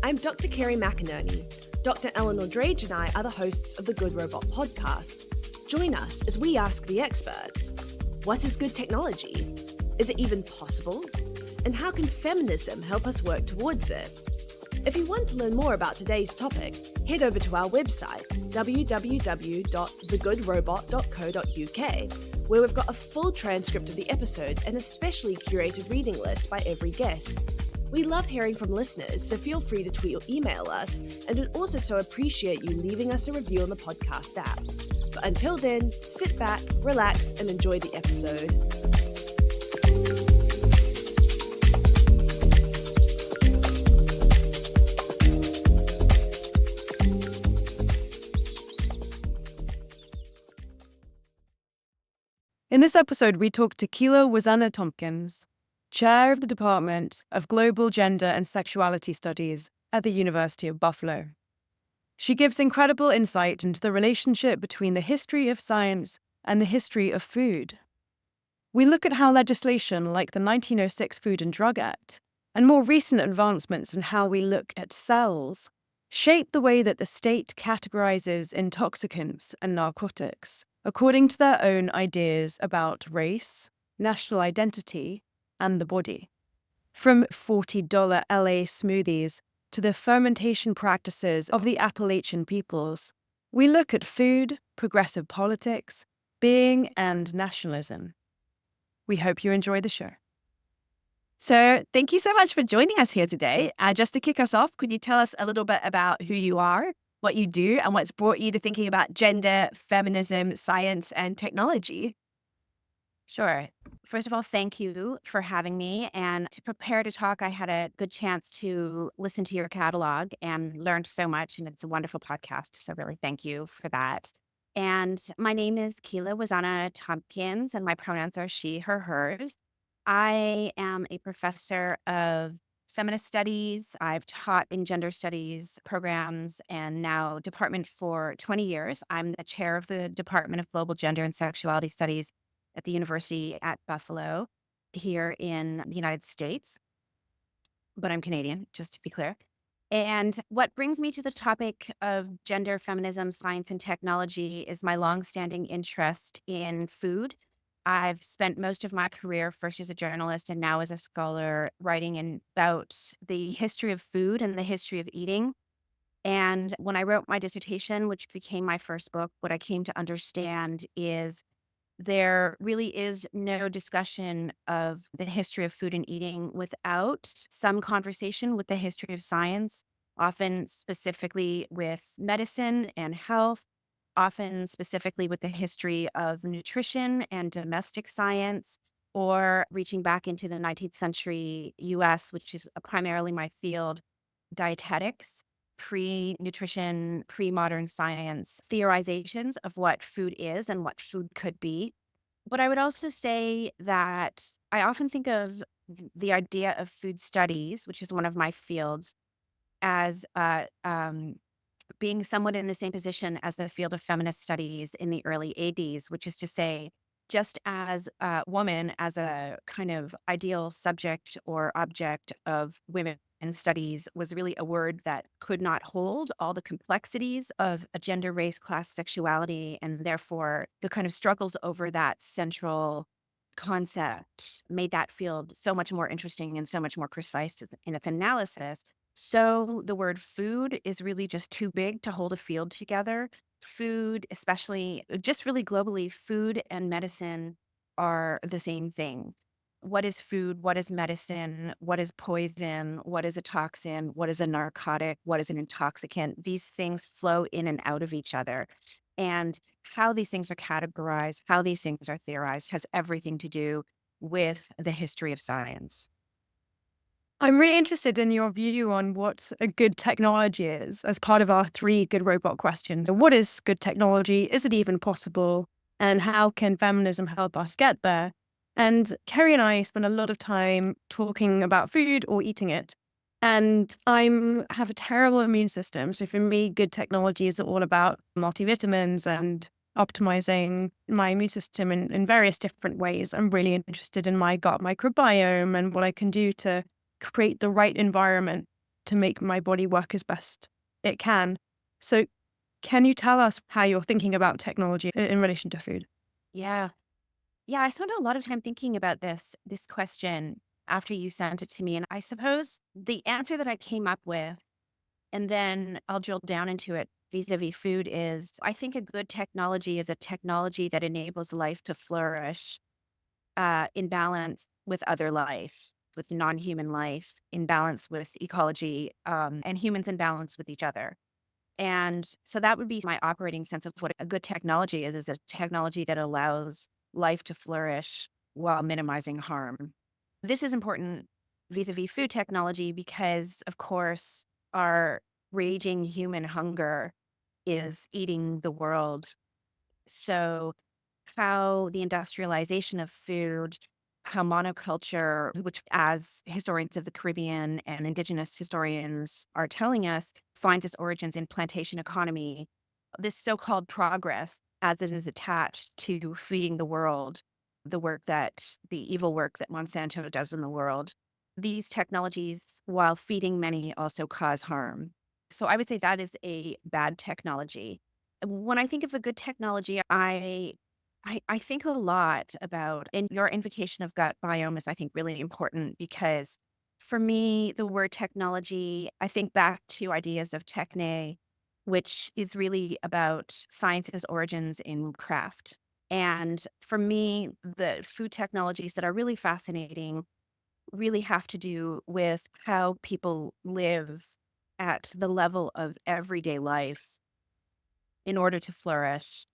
I'm Dr. Kerry McInerney. Dr. Eleanor Drage and I are the hosts of the Good Robot podcast. Join us as we ask the experts, what is good technology? Is it even possible? And how can feminism help us work towards it? If you want to learn more about today's topic, head over to our website, www.thegoodrobot.co.uk, where we've got a full transcript of the episode and a specially curated reading list by every guest. We love hearing from listeners, so feel free to tweet or email us, and would also so appreciate you leaving us a review on the podcast app. But until then, sit back, relax, and enjoy the episode. In this episode, we talk to Kyla Wazana Tompkins, Chair of the Department of Global Gender and Sexuality Studies at the University of Buffalo. She gives incredible insight into the relationship between the history of science and the history of food. We look at how legislation like the 1906 Food and Drug Act and more recent advancements in how we look at cells shape the way that the state categorizes intoxicants and narcotics according to their own ideas about race, national identity, and the body. From $40 LA smoothies to the fermentation practices of the Appalachian peoples, we look at food, progressive politics, being, and nationalism. We hope you enjoy the show. So thank you so much for joining us here today. Just to kick us off, could you tell us a little bit about who you are, what you do, and what's brought you to thinking about gender, feminism, science, and technology? Sure. First of all, thank you for having me. And to prepare to talk, I had a good chance to listen to your catalog and learned so much. And it's a wonderful podcast. So really thank you for that. And my name is Kyla Wazana Tompkins, and my pronouns are she, her, hers. I am a professor of feminist studies. I've taught in gender studies programs and now department for 20 years. I'm the chair of the Department of Global Gender and Sexuality Studies at the University at Buffalo here in the United States. But I'm Canadian, just to be clear. And what brings me to the topic of gender, feminism, science, and technology is my longstanding interest in food. I've spent most of my career, first as a journalist and now as a scholar, writing about the history of food and the history of eating. And when I wrote my dissertation, which became my first book, what I came to understand is there really is no discussion of the history of food and eating without some conversation with the history of science, often specifically with medicine and health, often specifically with the history of nutrition and domestic science, or reaching back into the 19th century US, which is primarily my field, dietetics, pre-nutrition, pre-modern science, theorizations of what food is and what food could be. But I would also say that I often think of the idea of food studies, which is one of my fields, as being somewhat in the same position as the field of feminist studies in the early 80s, which is to say, just as a woman as a kind of ideal subject or object of women studies was really a word that could not hold all the complexities of a gender, race, class, sexuality, and therefore the kind of struggles over that central concept made that field so much more interesting and so much more precise in its analysis. So the word food is really just too big to hold a field together. Food, especially just really globally, food and medicine are the same thing. What is food? What is medicine? What is poison? What is a toxin? What is a narcotic? What is an intoxicant? These things flow in and out of each other. And how these things are categorized, how these things are theorized has everything to do with the history of science. I'm really interested in your view on what a good technology is as part of our 3 good robot questions. What is good technology? Is it even possible? And how can feminism help us get there? And Kerry and I spend a lot of time talking about food or eating it. And I have a terrible immune system. So for me, good technology is all about multivitamins and optimizing my immune system in various different ways. I'm really interested in my gut microbiome and what I can do to create the right environment to make my body work as best it can. So can you tell us how you're thinking about technology in relation to food? Yeah. Yeah, I spent a lot of time thinking about this question after you sent it to me. And I suppose the answer that I came up with, and then I'll drill down into it vis-a-vis food, is I think a good technology is a technology that enables life to flourish in balance with other life, with non-human life, in balance with ecology, and humans in balance with each other. And so that would be my operating sense of what a good technology is a technology that allows life to flourish while minimizing harm. This is important vis-a-vis food technology because, of course, our raging human hunger is eating the world. So how the industrialization of food, how monoculture, which as historians of the Caribbean and indigenous historians are telling us, finds its origins in plantation economy, this so-called progress as it is attached to feeding the world, the evil work that Monsanto does in the world. These technologies, while feeding many, also cause harm. So I would say that is a bad technology. When I think of a good technology, I think a lot about, and your invocation of gut biome is, I think, really important because for me, the word technology, I think back to ideas of techne, which is really about science's origins in craft. And for me, the food technologies that are really fascinating really have to do with how people live at the level of everyday life in order to flourish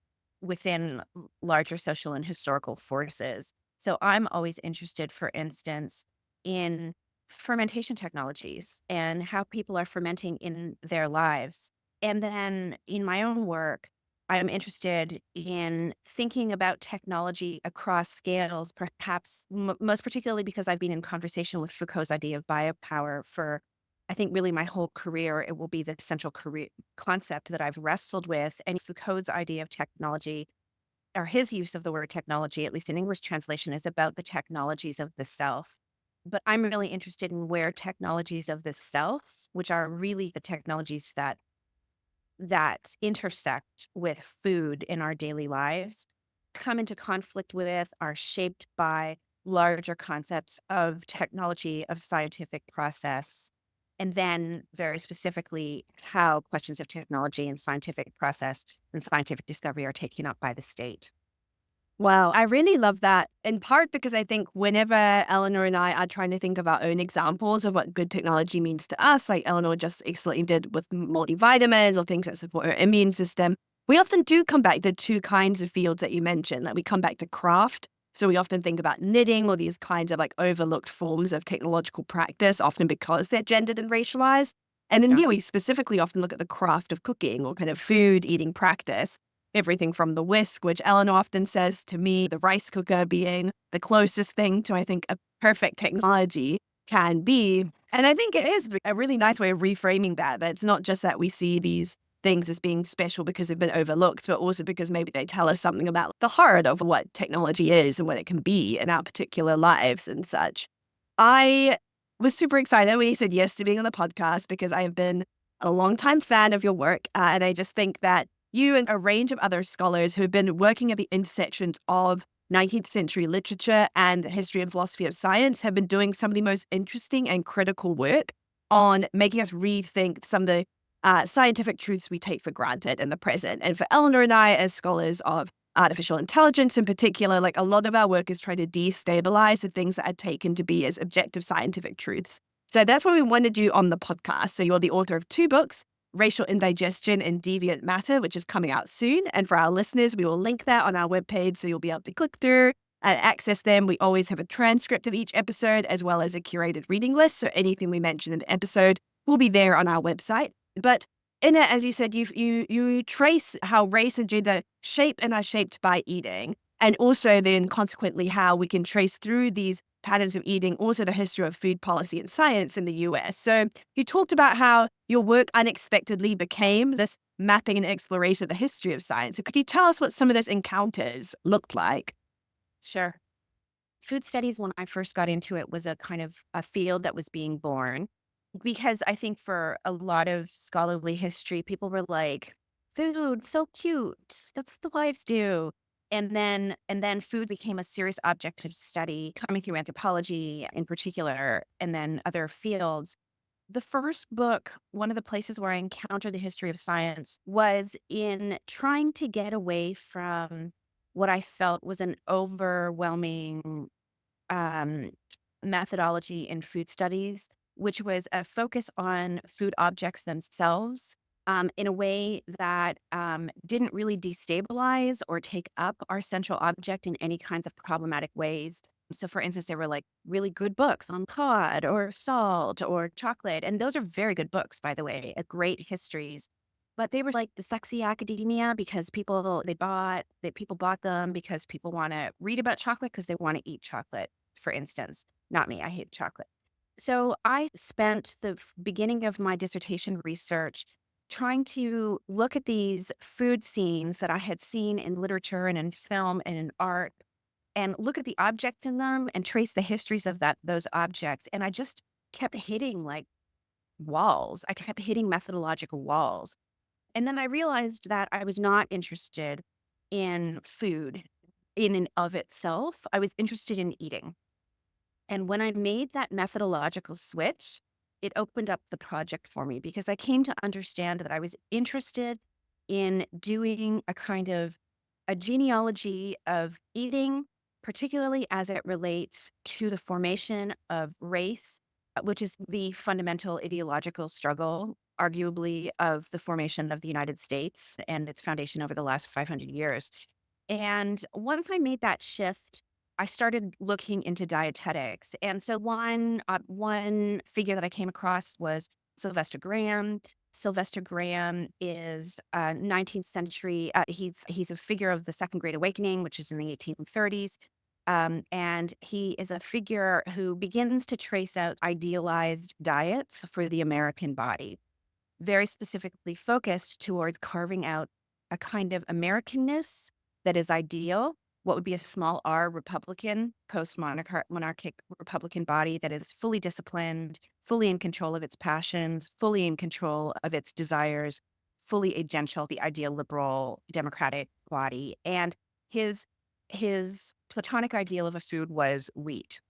within larger social and historical forces. So I'm always interested, for instance, in fermentation technologies and how people are fermenting in their lives. And then in my own work, I'm interested in thinking about technology across scales, perhaps most particularly because I've been in conversation with Foucault's idea of biopower for, I think, really my whole career. It will be the central career concept that I've wrestled with. And Foucault's idea of technology, or his use of the word technology, at least in English translation, is about the technologies of the self. But I'm really interested in where technologies of the self, which are really the technologies that intersect with food in our daily lives, come into conflict with, are shaped by larger concepts of technology, of scientific process, and then very specifically how questions of technology and scientific process and scientific discovery are taken up by the state. Wow, I really love that. In part because I think whenever Eleanor and I are trying to think of our own examples of what good technology means to us, like Eleanor just excellently did with multivitamins or things that support our immune system, we often do come back to two kinds of fields that you mentioned. Like we come back to craft. So we often think about knitting or these kinds of like overlooked forms of technological practice, often because they're gendered and racialized. And then here we specifically often look at the craft of cooking or kind of food eating practice. Everything from the whisk, which Eleanor often says to me, the rice cooker being the closest thing to, I think, a perfect technology can be. And I think it is a really nice way of reframing that it's not just that we see these things as being special because they've been overlooked, but also because maybe they tell us something about the heart of what technology is and what it can be in our particular lives and such. I was super excited when you said yes to being on the podcast because I have been a longtime fan of your work. And I just think that you and a range of other scholars who have been working at the intersections of 19th century literature and history and philosophy of science have been doing some of the most interesting and critical work on making us rethink some of the scientific truths we take for granted in the present. And for Eleanor and I, as scholars of artificial intelligence in particular, like a lot of our work is trying to destabilize the things that are taken to be as objective scientific truths. So that's what we want to do on the podcast. So you're the author of 2 books, Racial Indigestion and Deviant Matter, which is coming out soon. And for our listeners, we will link that on our webpage so you'll be able to click through and access them. We always have a transcript of each episode as well as a curated reading list. So anything we mention in the episode will be there on our website. But in it, as you said, you trace how race and gender shape and are shaped by eating. And also then consequently how we can trace through these patterns of eating, also the history of food policy and science in the US. So you talked about how your work unexpectedly became this mapping and exploration of the history of science. So could you tell us what some of those encounters looked like? Sure. Food studies, when I first got into it, was a kind of a field that was being born. Because I think for a lot of scholarly history, people were like, food, so cute. That's what the wives do. And then food became a serious object of study, coming through anthropology in particular, and then other fields. The first book, one of the places where I encountered the history of science was in trying to get away from what I felt was an overwhelming um, methodology in food studies, which was a focus on food objects themselves in a way that didn't really destabilize or take up our central object in any kinds of problematic ways. So, for instance, there were like really good books on cod or salt or chocolate. And those are very good books, by the way, great histories. But they were like the sexy academia because people bought them because people want to read about chocolate because they want to eat chocolate, for instance. Not me, I hate chocolate. So I spent the beginning of my dissertation research trying to look at these food scenes that I had seen in literature and in film and in art and look at the objects in them and trace the histories of those objects. And I just kept hitting like walls. I kept hitting methodological walls. And then I realized that I was not interested in food in and of itself. I was interested in eating. And when I made that methodological switch, it opened up the project for me because I came to understand that I was interested in doing a kind of a genealogy of eating, particularly as it relates to the formation of race, which is the fundamental ideological struggle, arguably, of the formation of the United States and its foundation over the last 500 years. And once I made that shift, I started looking into dietetics. And so one figure that I came across was Sylvester Graham. Sylvester Graham is 19th century. He's a figure of the Second Great Awakening, which is in the 1830s. And he is a figure who begins to trace out idealized diets for the American body, very specifically focused towards carving out a kind of Americanness that is ideal, what would be a small r Republican, post-monarchic Republican body that is fully disciplined, fully in control of its passions, fully in control of its desires, fully agential, the ideal liberal democratic body. And his his platonic ideal of a food was wheat.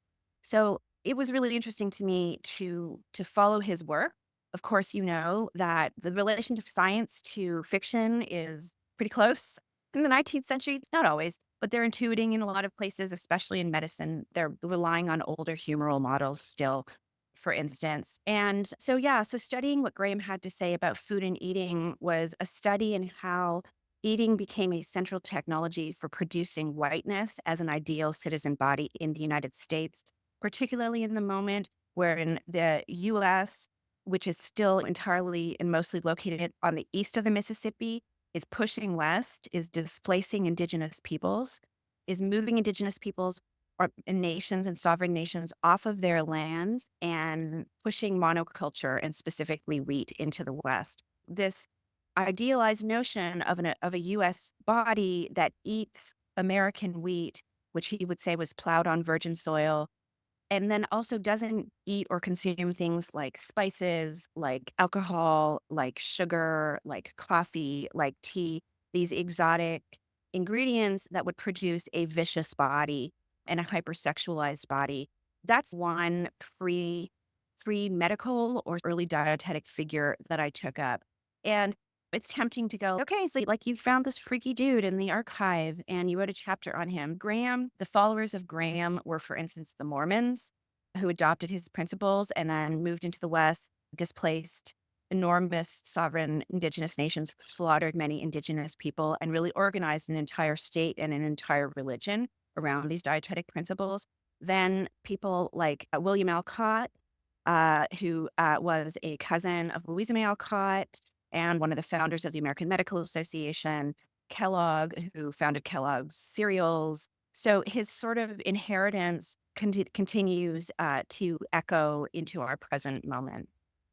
So it was really interesting to me to follow his work. Of course, you know that the relation of science to fiction is pretty close in the 19th century. Not always, but they're intuiting in a lot of places, especially in medicine. They're relying on older humoral models still, for instance. And so, yeah, so studying what Graham had to say about food and eating was a study in how eating became a central technology for producing whiteness as an ideal citizen body in the United States, particularly in the moment wherein the US, which is still entirely and mostly located on the east of the Mississippi, is pushing west, is displacing indigenous peoples, is moving indigenous peoples or nations and sovereign nations off of their lands and pushing monoculture and specifically wheat into the west. This idealized notion of a US body that eats American wheat, which he would say was plowed on virgin soil, and then also doesn't eat or consume things like spices, like alcohol, like sugar, like coffee, like tea, these exotic ingredients that would produce a vicious body and a hypersexualized body. That's one free medical or early dietetic figure that I took up. And it's tempting to go, okay, so like you found this freaky dude in the archive and you wrote a chapter on him. Graham, the followers of Graham were, for instance, the Mormons who adopted his principles and then moved into the West, displaced enormous sovereign indigenous nations, slaughtered many indigenous people, and really organized an entire state and an entire religion around these dietetic principles. Then people like William Alcott, who was a cousin of Louisa May Alcott and one of the founders of the American Medical Association, Kellogg, who founded Kellogg's cereals. So his sort of inheritance continues to echo into our present moment.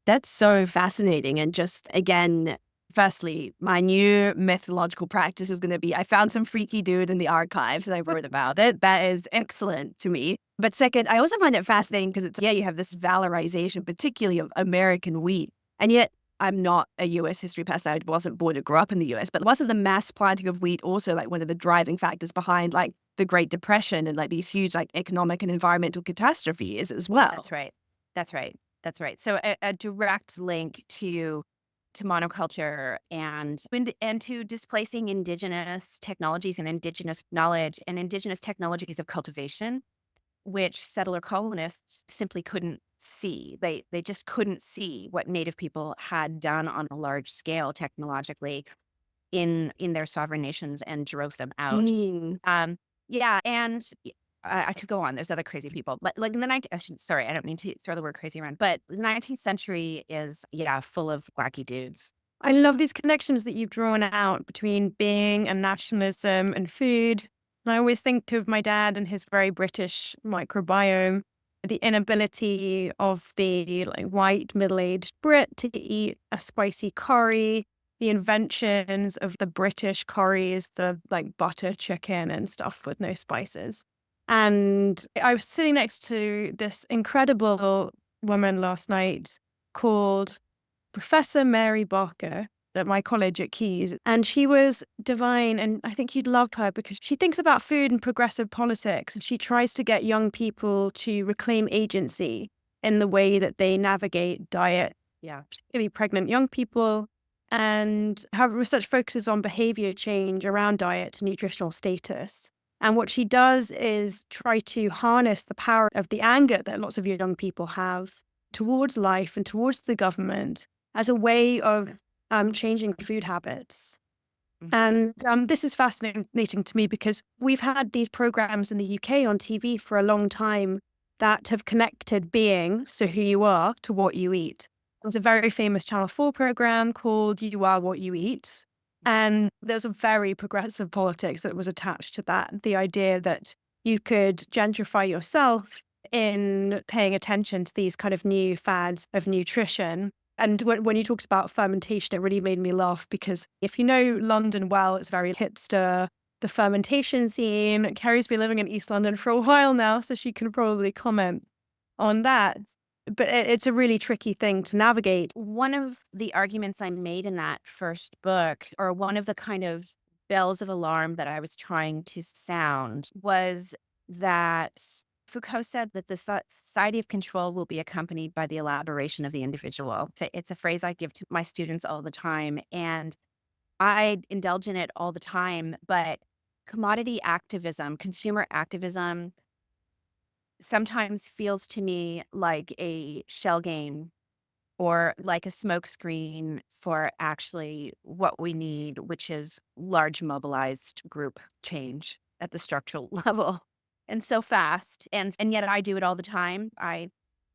That's so fascinating. And just again, Firstly, my new methodological practice is going to be I found some freaky dude in the archives and I wrote about it. That is excellent to me. But second, I also find it fascinating because you have this valorization, particularly of American wheat. And yet I'm not a US history person. I wasn't born or grew up in the US, but wasn't the mass planting of wheat also like one of the driving factors behind like the Great Depression and like these huge like economic and environmental catastrophes as well? That's right. That's right. That's right. So a direct link to monoculture and to displacing indigenous technologies and indigenous knowledge and indigenous technologies of cultivation, which settler colonists simply couldn't see. They just couldn't see what Native people had done on a large scale technologically in their sovereign nations and drove them out. Yeah, and I could go on. There's other crazy people, but like in the 19th, sorry, I don't mean to throw the word crazy around, but the 19th century is, yeah, full of wacky dudes. I love these connections that you've drawn out between being and nationalism and food. And I always think of my dad and his very British microbiome, the inability of the like white middle-aged Brit to eat a spicy curry, the inventions of the British curries, the like butter chicken and stuff with no spices. And I was sitting next to this incredible woman last night called Professor Mary Barker at my college at Keys. And she was divine. And I think you'd love her because she thinks about food and progressive politics. And she tries to get young people to reclaim agency in the way that they navigate diet. Yeah. Particularly pregnant young people. And her research focuses on behavior change around diet and nutritional status. And what she does is try to harness the power of the anger that lots of young people have towards life and towards the government as a way of changing food habits. And this is fascinating to me because we've had these programs in the UK on TV for a long time that have connected being, so who you are, to what you eat. There's a very famous Channel 4 program called You Are What You Eat. And there's a very progressive politics that was attached to that. The idea that you could gentrify yourself in paying attention to these kind of new fads of nutrition. And when you talked about fermentation, it really made me laugh because if you know London well, it's very hipster, the fermentation scene. Kerry's been living in East London for a while now, so she can probably comment on that. But it's a really tricky thing to navigate. One of the arguments I made in that first book, or one of the kind of bells of alarm that I was trying to sound, was that Foucault said that the society of control will be accompanied by the elaboration of the individual. It's a phrase I give to my students all the time, and I indulge in it all the time. But commodity activism, consumer activism, sometimes feels to me like a shell game or like a smokescreen for actually what we need, which is large mobilized group change at the structural level. And so fast. And yet I do it all the time. I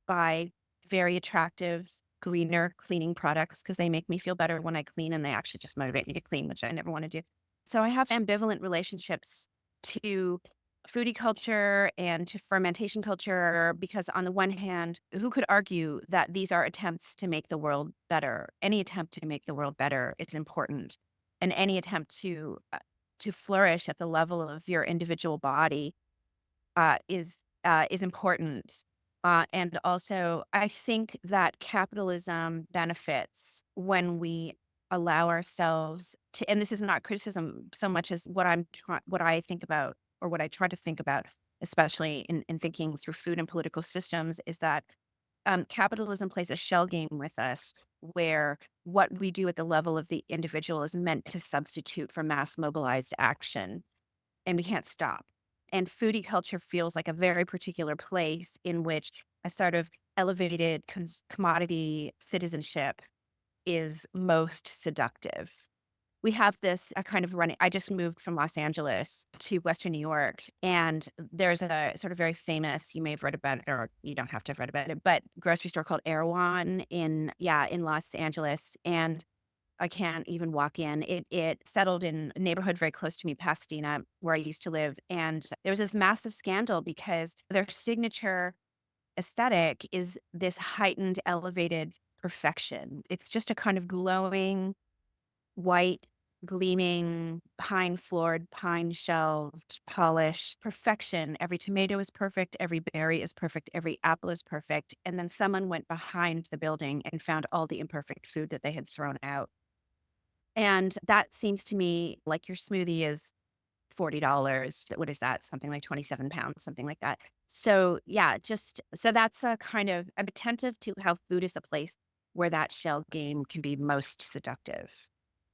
buy very attractive, greener cleaning products because they make me feel better when I clean and they actually just motivate me to clean, which I never want to do. So I have ambivalent relationships to foodie culture and to fermentation culture because on the one hand, who could argue that these are attempts to make the world better? Any attempt to make the world better is important, and any attempt to flourish at the level of your individual body is important. And also, I think that capitalism benefits when we allow ourselves to, and this is not criticism so much as what I think about or what I try to think about, especially in thinking through food and political systems, is that capitalism plays a shell game with us where what we do at the level of the individual is meant to substitute for mass mobilized action, and we can't stop. And foodie culture feels like a very particular place in which a sort of elevated commodity citizenship is most seductive. We have this a kind of running. I just moved from Los Angeles to Western New York, and there's a sort of very famous, you may have read about it, or you don't have to have read about it, but grocery store called Erewhon in Los Angeles. And I can't even walk in. It settled in a neighborhood very close to me, Pasadena, where I used to live. And there was this massive scandal because their signature aesthetic is this heightened, elevated perfection. It's just a kind of glowing, white, gleaming, pine floored, pine shelved, polished, perfection. Every tomato is perfect. Every berry is perfect. Every apple is perfect. And then someone went behind the building and found all the imperfect food that they had thrown out. And that seems to me like your smoothie is $40. What is that? Something like 27 pounds, something like that. So yeah, just so that's a kind of, I'm attentive to how food is a place where that shell game can be most seductive.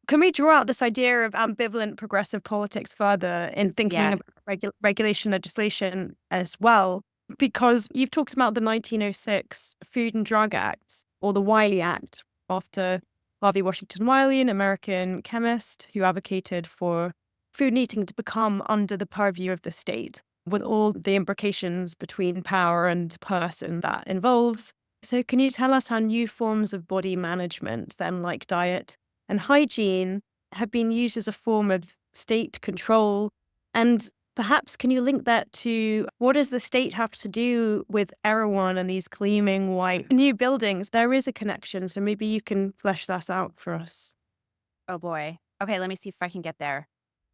Can we draw out this idea of ambivalent progressive politics further in thinking Yeah. about regulation legislation as well? Because you've talked about the 1906 Food and Drug Act, or the Wiley Act, after Harvey Washington Wiley, an American chemist who advocated for food needing to become under the purview of the state, with all the implications between power and person that involves. So can you tell us how new forms of body management, then like diet and hygiene, have been used as a form of state control? And perhaps can you link that to what does the state have to do with Erewhon and these gleaming white new buildings? There is a connection, so maybe you can flesh that out for us. Oh boy. Okay, let me see if I can get there.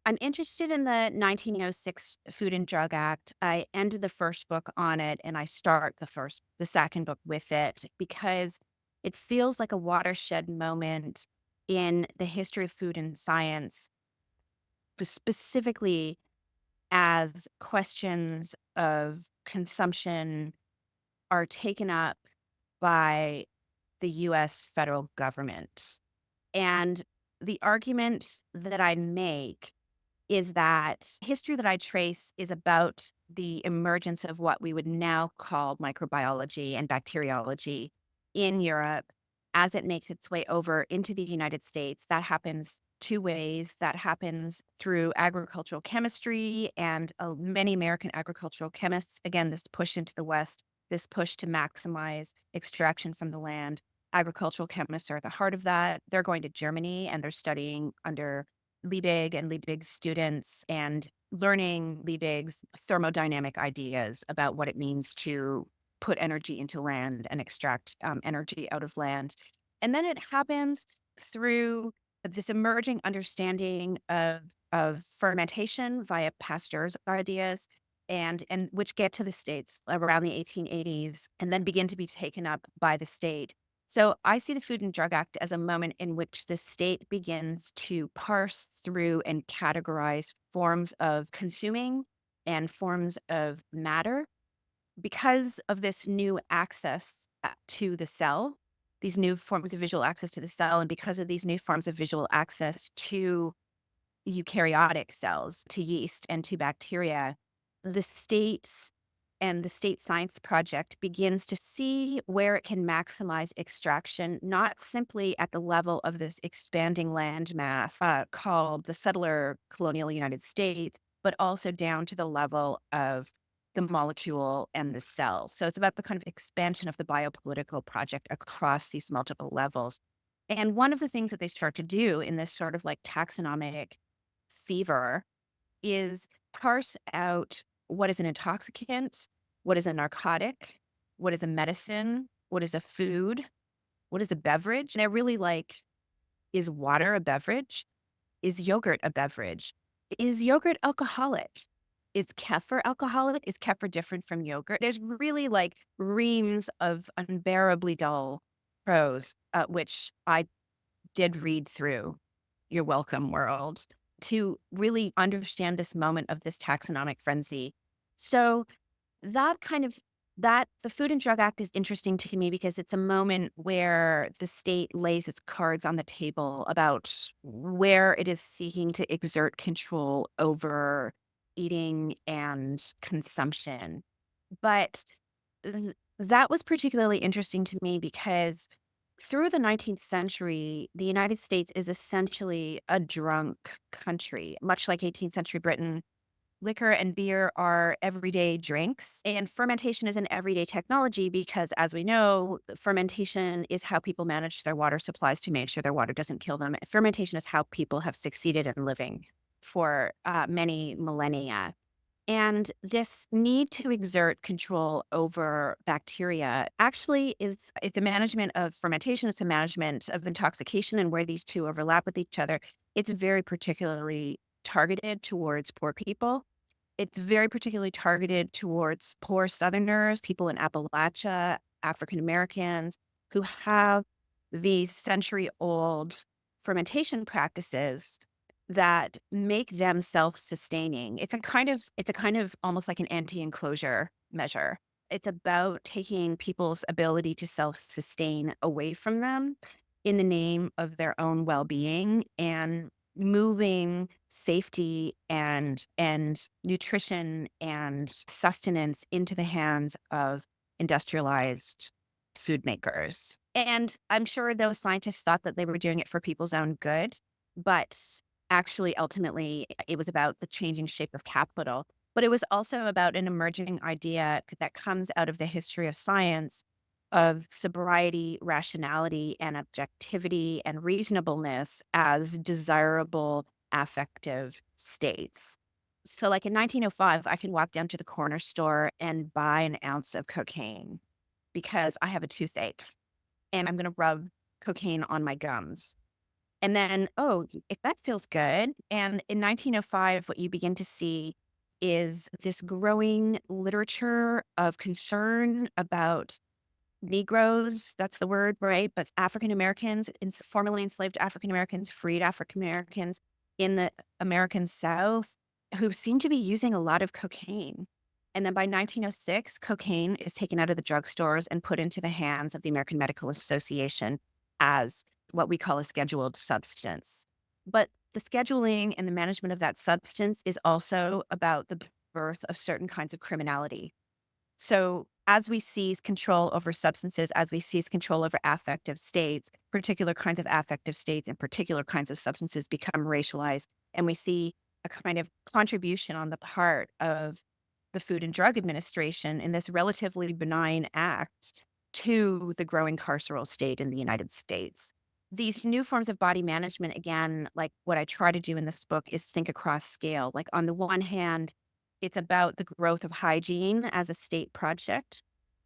I'm interested in the 1906 Food and Drug Act. I ended the first book on it and I start the second book with it because it feels like a watershed moment in the history of food and science, specifically as questions of consumption are taken up by the US federal government. And the argument that I make is that history that I trace is about the emergence of what we would now call microbiology and bacteriology in Europe as it makes its way over into the United States. That happens two ways. That happens through agricultural chemistry and many American agricultural chemists. Again, this push into the West, this push to maximize extraction from the land. Agricultural chemists are at the heart of that. They're going to Germany and they're studying under Liebig and Liebig's students and learning Liebig's thermodynamic ideas about what it means to put energy into land and extract energy out of land. And then it happens through this emerging understanding of fermentation via Pasteur's ideas and which get to the States around the 1880s and then begin to be taken up by the state. So I see the Food and Drug Act as a moment in which the state begins to parse through and categorize forms of consuming and forms of matter because of this new access to the cell, these new forms of visual access to the cell, and because of these new forms of visual access to eukaryotic cells, to yeast and to bacteria, the state and the state science project begins to see where it can maximize extraction, not simply at the level of this expanding land mass called the settler colonial United States, but also down to the level of the molecule and the cell. So it's about the kind of expansion of the biopolitical project across these multiple levels. And one of the things that they start to do in this sort of like taxonomic fever is parse out what is an intoxicant, what is a narcotic, what is a medicine, what is a food, what is a beverage. And they're really like, is water a beverage? Is yogurt a beverage? Is yogurt alcoholic? Is kefir alcoholic? Is kefir different from yogurt? There's really like reams of unbearably dull prose, which I did read through. You're welcome, world, to really understand this moment of this taxonomic frenzy. So that kind of that the Food and Drug Act is interesting to me because it's a moment where the state lays its cards on the table about where it is seeking to exert control over eating and consumption. But that was particularly interesting to me because through the 19th century, the United States is essentially a drunk country, much like 18th century Britain. Liquor and beer are everyday drinks, and fermentation is an everyday technology because, as we know, fermentation is how people manage their water supplies to make sure their water doesn't kill them. Fermentation is how people have succeeded in living for many millennia. And this need to exert control over bacteria actually it's a management of fermentation, it's a management of intoxication, and where these two overlap with each other, it's very particularly targeted towards poor people. It's very particularly targeted towards poor Southerners, people in Appalachia, African Americans who have these century-old fermentation practices that make them self-sustaining. It's a kind of almost like an anti-enclosure measure. It's about taking people's ability to self-sustain away from them in the name of their own well-being and moving safety and nutrition and sustenance into the hands of industrialized food makers. And I'm sure those scientists thought that they were doing it for people's own good, but actually ultimately it was about the changing shape of capital. But it was also about an emerging idea that comes out of the history of science of sobriety, rationality, and objectivity and reasonableness as desirable affective states. So, like in 1905, I can walk down to the corner store and buy an ounce of cocaine because I have a toothache and I'm going to rub cocaine on my gums. And then, oh, if that feels good. And in 1905, what you begin to see is this growing literature of concern about Negroes, that's the word, right? But African Americans, formerly enslaved African Americans, freed African Americans in the American South who seem to be using a lot of cocaine. And then by 1906, cocaine is taken out of the drugstores and put into the hands of the American Medical Association as what we call a scheduled substance. But the scheduling and the management of that substance is also about the birth of certain kinds of criminality. So as we seize control over substances, as we seize control over affective states, particular kinds of affective states and particular kinds of substances become racialized. And we see a kind of contribution on the part of the Food and Drug Administration in this relatively benign act to the growing carceral state in the United States. These new forms of body management, again, like what I try to do in this book is think across scale. Like on the one hand, it's about the growth of hygiene as a state project.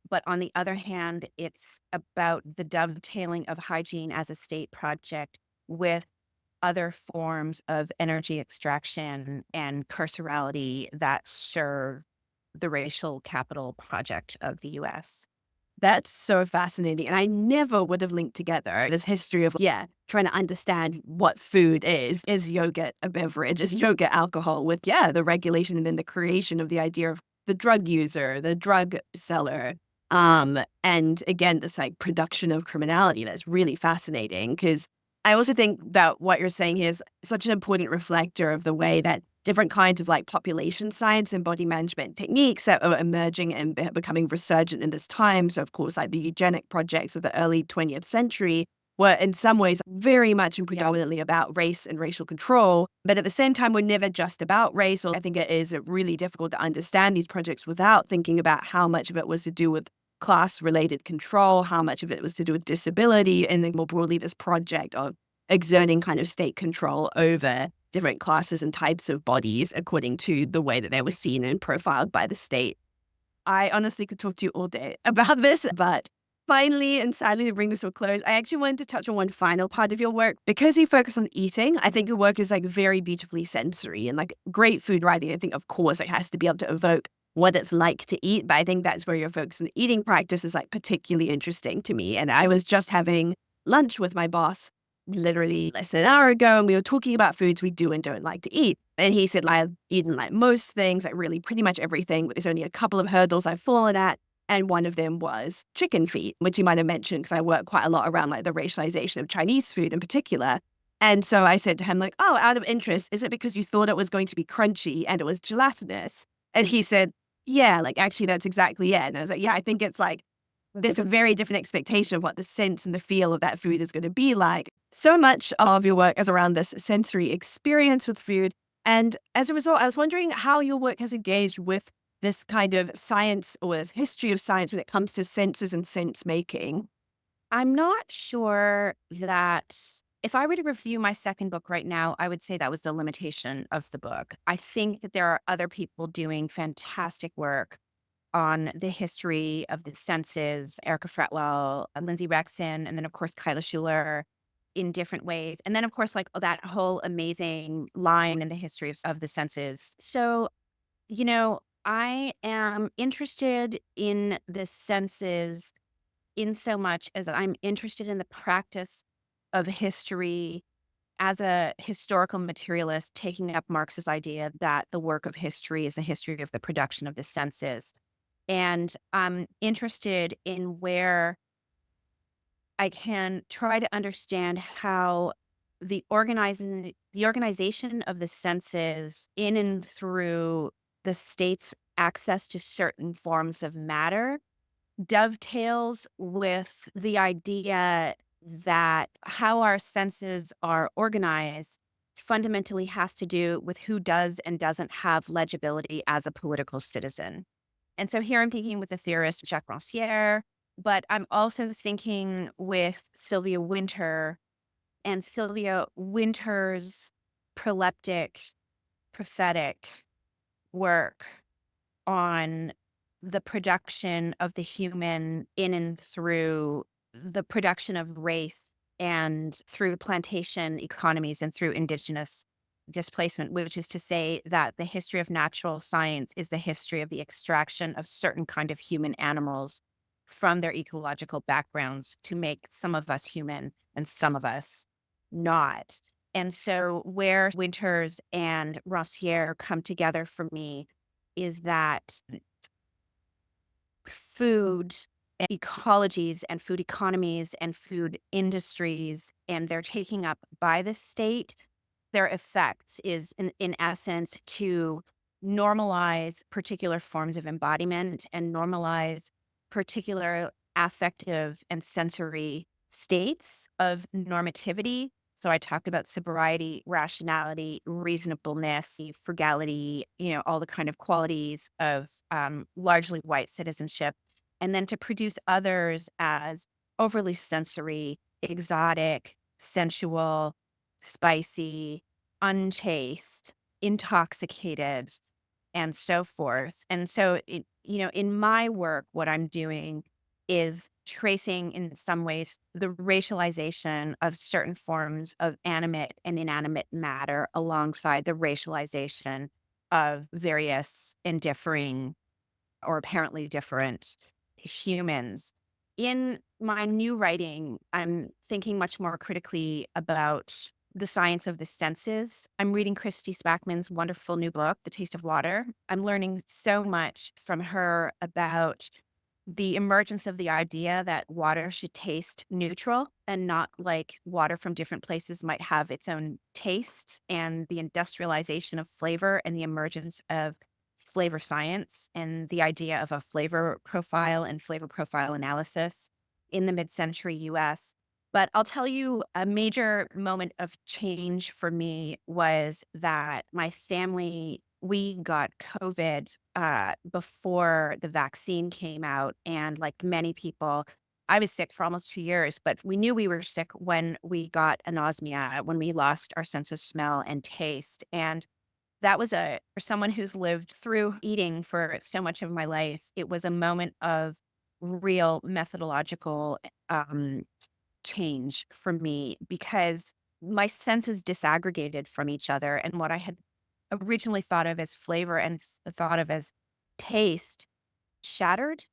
But on the other hand, it's about the dovetailing of hygiene as a state project with other forms of energy extraction and carcerality that serve the racial capital project of the US. That's so fascinating. And I never would have linked together this history of, trying to understand what food is. Is yogurt a beverage? Is yogurt alcohol? With, the regulation and then the creation of the idea of the drug user, the drug seller. And again, this like production of criminality. That's really fascinating because I also think that what you're saying here is such an important reflector of the way that different kinds of like population science and body management techniques that are emerging and becoming resurgent in this time. So of course, like the eugenic projects of the early 20th century were in some ways very much and predominantly about race and racial control. But at the same time, were never just about race. Or I think it is really difficult to understand these projects without thinking about how much of it was to do with class-related control, how much of it was to do with disability, and then more broadly, this project of exerting kind of state control over different classes and types of bodies according to the way that they were seen and profiled by the state. I honestly could talk to you all day about this, but finally, and sadly to bring this to a close, I actually wanted to touch on one final part of your work. Because you focus on eating, I think your work is like very beautifully sensory and like great food writing. I think, of course, it has to be able to evoke what it's like to eat, but I think that's where your focus on eating practice is like particularly interesting to me. And I was just having lunch with my boss literally less than an hour ago, and we were talking about foods we do and don't like to eat. And he said, like, I've eaten like most things, like really pretty much everything, but there's only a couple of hurdles I've fallen at. And one of them was chicken feet, which you might have mentioned because I work quite a lot around like the racialization of Chinese food in particular. And so I said to him, like, oh, out of interest, is it because you thought it was going to be crunchy and it was gelatinous? And he said, yeah, like actually that's exactly it. And I was like, yeah, I think it's like there's a very different expectation of what the sense and the feel of that food is going to be like. So much of your work is around this sensory experience with food. And as a result, I was wondering how your work has engaged with this kind of science or this history of science when it comes to senses and sense making. I'm not sure that if I were to review my second book right now, I would say that was the limitation of the book. I think that there are other people doing fantastic work on the history of the senses, Erica Fretwell, Lindsay Rexon, and then, of course, Kyla Schuler in different ways. And then, of course, like that whole amazing line in the history of the senses. So, I am interested in the senses in so much as I'm interested in the practice of history as a historical materialist, taking up Marx's idea that the work of history is a history of the production of the senses. And I'm interested in where I can try to understand how the organization of the senses in and through the state's access to certain forms of matter dovetails with the idea that how our senses are organized fundamentally has to do with who does and doesn't have legibility as a political citizen. And so here I'm thinking with the theorist Jacques Rancière, but I'm also thinking with Sylvia Wynter and Sylvia Wynter's proleptic, prophetic work on the production of the human in and through the production of race and through plantation economies and through indigenous displacement, which is to say that the history of natural science is the history of the extraction of certain kind of human animals from their ecological backgrounds to make some of us human and some of us not. And so where Winters and Rancière come together for me is that food ecologies and food economies and food industries and their taking up by the state, their effects is in essence to normalize particular forms of embodiment and normalize particular affective and sensory states of normativity. So I talked about sobriety, rationality, reasonableness, frugality, all the kind of qualities of largely white citizenship, and then to produce others as overly sensory, exotic, sensual, spicy, unchaste, intoxicated, and so forth. And so, in my work, what I'm doing is tracing in some ways the racialization of certain forms of animate and inanimate matter alongside the racialization of various and differing or apparently different humans. In my new writing, I'm thinking much more critically about the science of the senses. I'm reading Christy Spackman's wonderful new book, The Taste of Water. I'm learning so much from her about the emergence of the idea that water should taste neutral and not like water from different places might have its own taste, and the industrialization of flavor and the emergence of flavor science and the idea of a flavor profile and flavor profile analysis in the mid-century US. But I'll tell you, a major moment of change for me was that my family, we got COVID before the vaccine came out. And like many people, I was sick for almost 2 years, but we knew we were sick when we got anosmia, when we lost our sense of smell and taste. And that was for someone who's lived through eating for so much of my life, it was a moment of real methodological change for me because my senses disaggregated from each other. And what I had originally thought of as flavor and thought of as taste shattered.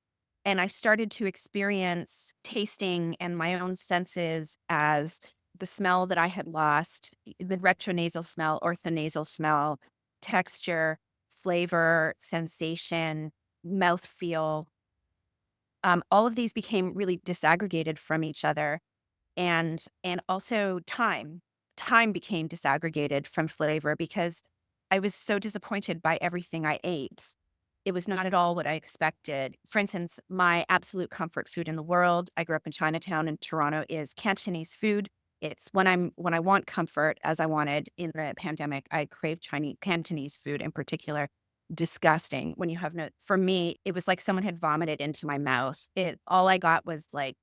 And I started to experience tasting and my own senses as the smell that I had lost, the retronasal smell, orthonasal smell, texture, flavor, sensation, mouthfeel. All of these became really disaggregated from each other. And also time. Time became disaggregated from flavor because I was so disappointed by everything I ate. It was not at all what I expected. For instance, my absolute comfort food in the world, I grew up in Chinatown in Toronto, is Cantonese food. It's when I want comfort, as I wanted in the pandemic, I crave Cantonese food in particular. Disgusting when you have no, for me, it was like someone had vomited into my mouth. All I got was like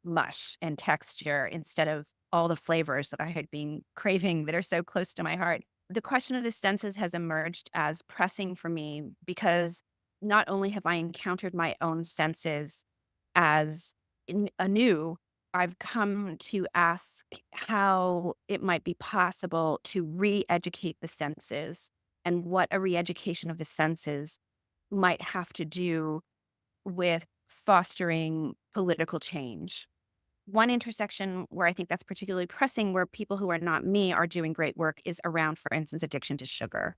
mush and texture instead of all the flavors that I had been craving that are so close to my heart. The question of the senses has emerged as pressing for me because not only have I encountered my own senses as anew, I've come to ask how it might be possible to re-educate the senses and what a re-education of the senses might have to do with fostering political change. One intersection where I think that's particularly pressing, where people who are not me are doing great work, is around, for instance, addiction to sugar.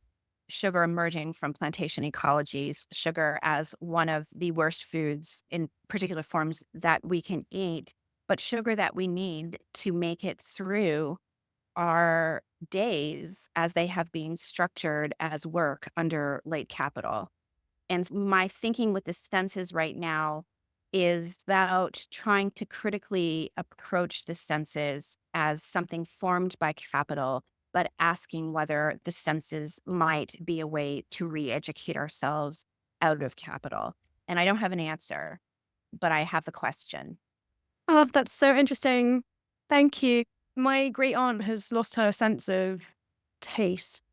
Sugar emerging from plantation ecologies, sugar as one of the worst foods in particular forms that we can eat, but sugar that we need to make it through our days as they have been structured as work under late capital. And my thinking with the senses right now is about trying to critically approach the senses as something formed by capital, but asking whether the senses might be a way to re-educate ourselves out of capital. And I don't have an answer, but I have the question. Oh, that's so interesting. Thank you. My great aunt has lost her sense of taste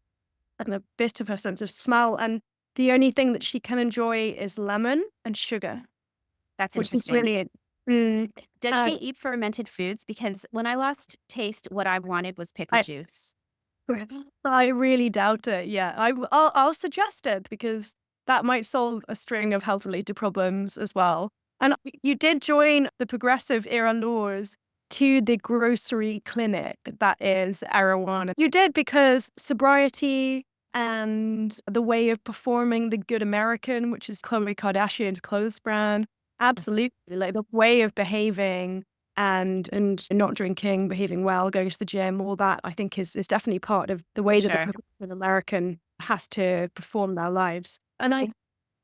and a bit of her sense of smell, and the only thing that she can enjoy is lemon and sugar, That's which is interesting. really mm, Does uh, she eat fermented foods? Because when I lost taste, what I wanted was pickle I juice. I really doubt it. Yeah, I'll suggest it because that might solve a string of health-related problems as well. And you did join the progressive era laws to the grocery clinic that is Erewhon. You did because sobriety and the way of performing the good American, which is Khloe Kardashian's clothes brand, absolutely, like the way of behaving and not drinking, behaving well, going to the gym, all that I think is definitely part of the way that the Sure. progressive American has to perform their lives. And I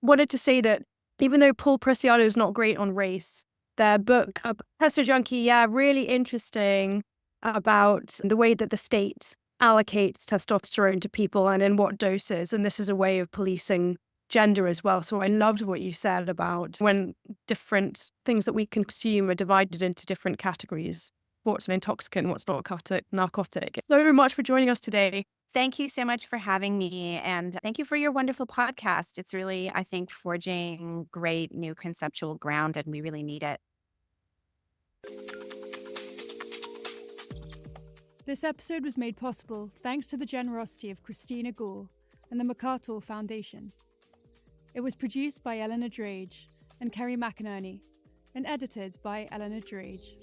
wanted to say that even though Paul Preciado is not great on race, their book, Testo Junkie, yeah, really interesting about the way that the state allocates testosterone to people and in what doses. And this is a way of policing gender as well. So I loved what you said about when different things that we consume are divided into different categories. What's an intoxicant, what's not a narcotic. So very much for joining us today. Thank you so much for having me. And thank you for your wonderful podcast. It's really, I think, forging great new conceptual ground, and we really need it. This episode was made possible thanks to the generosity of Christina Gore and the MacArthur Foundation. It was produced by Eleanor Drage and Kerry McInerney and edited by Eleanor Drage.